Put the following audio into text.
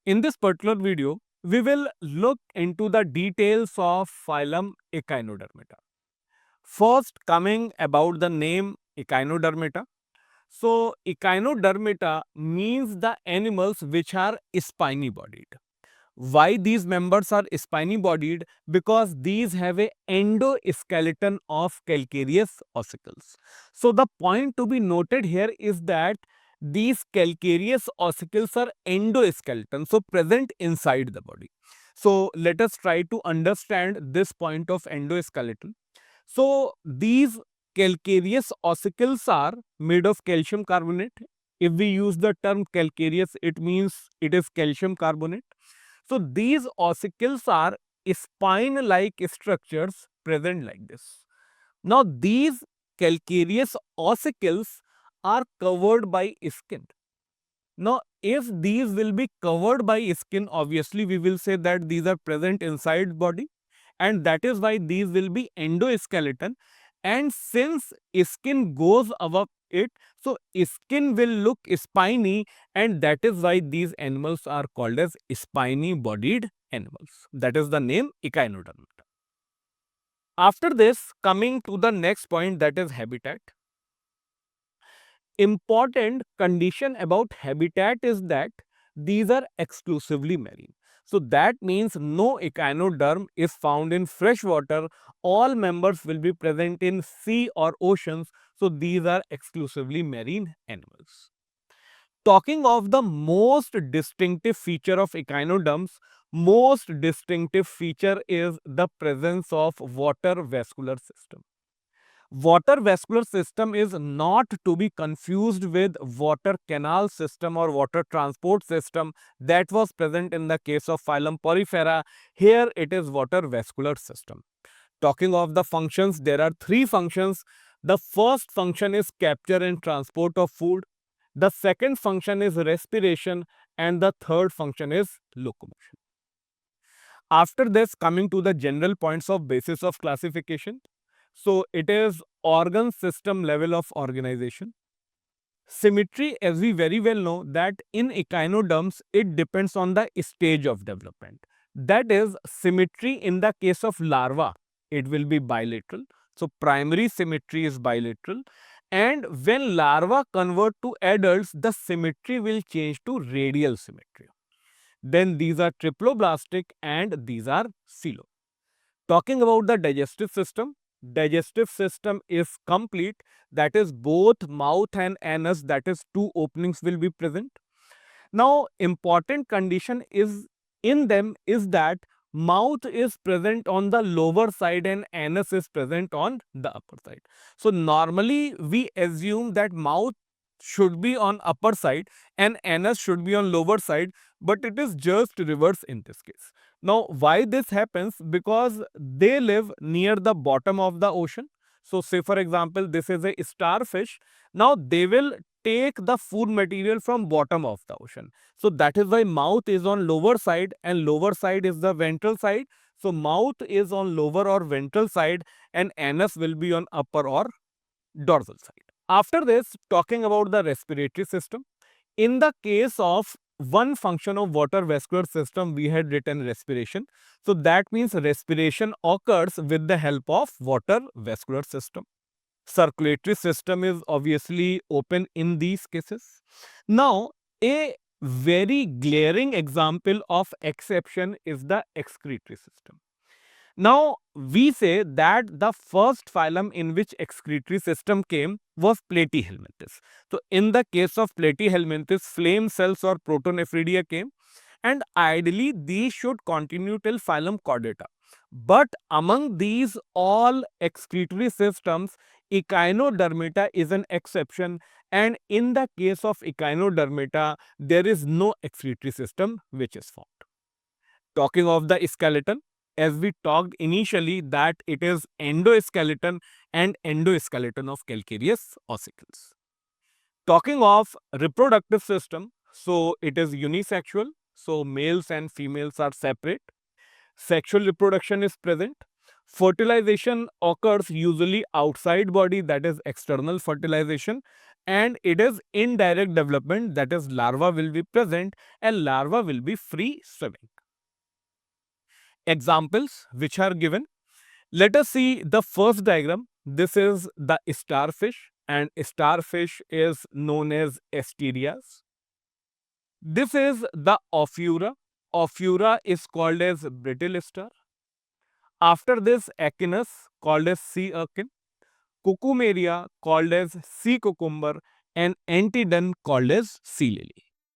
In this particular video, we will look into the details of phylum Echinodermata. First, coming about the name Echinodermata. So, Echinodermata means the animals which are spiny bodied. Why these members are spiny bodied? Because these have a endoskeleton of calcareous ossicles. So the point to be noted here is that these calcareous ossicles are endoskeleton, so present inside the body. So let us try to understand this point of endoskeleton. So these calcareous ossicles are made of calcium carbonate. If we use the term calcareous, it means it is calcium carbonate. So these ossicles are spine-like structures present like this. Now these calcareous ossicles are covered by skin. Now if these will be covered by skin, obviously we will say that these are present inside body, and that is why these will be endoskeleton. And since skin goes above it, so skin will look spiny, and that is why these animals are called as spiny bodied animals. That is the name Echinodermata. After this, coming to the next point, that is habitat. Important condition about habitat is that these are exclusively marine. So that means no echinoderm is found in fresh water. All members will be present in sea or oceans. So these are exclusively marine animals. Talking of the most distinctive feature of echinoderms, most distinctive feature is the presence of water vascular system. Water vascular system is not to be confused with water canal system or water transport system that was present in the case of phylum Porifera. Here it is water vascular system. Talking of the functions, there are three functions. The first function is capture and transport of food. The second function is respiration, and the third function is locomotion. After this, coming to the general points of basis of classification. So it is organ system level of organization. Symmetry, as we very well know, that in echinoderms, it depends on the stage of development. That is, symmetry in the case of larva, it will be bilateral. So primary symmetry is bilateral. And when larva convert to adults, the symmetry will change to radial symmetry. Then these are triploblastic and these are coelo. Talking about the digestive system is complete. That is, both mouth and anus, that is, two openings will be present. Now, important condition is in them is that mouth is present on the lower side and anus is present on the upper side. So normally we assume that mouth should be on upper side and anus should be on lower side, but it is just reverse in this case. Now why this happens? Because they live near the bottom of the ocean. So say for example, this is a starfish. Now they will take the food material from bottom of the ocean. So that is why mouth is on lower side and lower side is the ventral side. So mouth is on lower or ventral side and anus will be on upper or dorsal side. After this, talking about the respiratory system. In the case of one function of water vascular system, we had written respiration. So that means respiration occurs with the help of water vascular system. Circulatory system is obviously open in these cases. Now, a very glaring example of exception is the excretory system. Now, we say that the first phylum in which excretory system came was Platyhelminthes. So, in the case of Platyhelminthes, flame cells or protonephridia came, and ideally these should continue till phylum Chordata. But among these all excretory systems, Echinodermata is an exception, and in the case of Echinodermata, there is no excretory system which is found. Talking of the skeleton, as we talked initially that it is endoskeleton and endoskeleton of calcareous ossicles. Talking of reproductive system, so it is unisexual, so males and females are separate. Sexual reproduction is present. Fertilization occurs usually outside body, that is external fertilization, and it is indirect development, that is larva will be present and larva will be free swimming. Examples which are given. Let us see the first diagram. This is the starfish and starfish is known as asterias. This is the Ophiura. Ophiura is called as brittle star. After this, Echinus called as sea urchin, Cucumeria called as sea cucumber, and Antedon called as sea lily.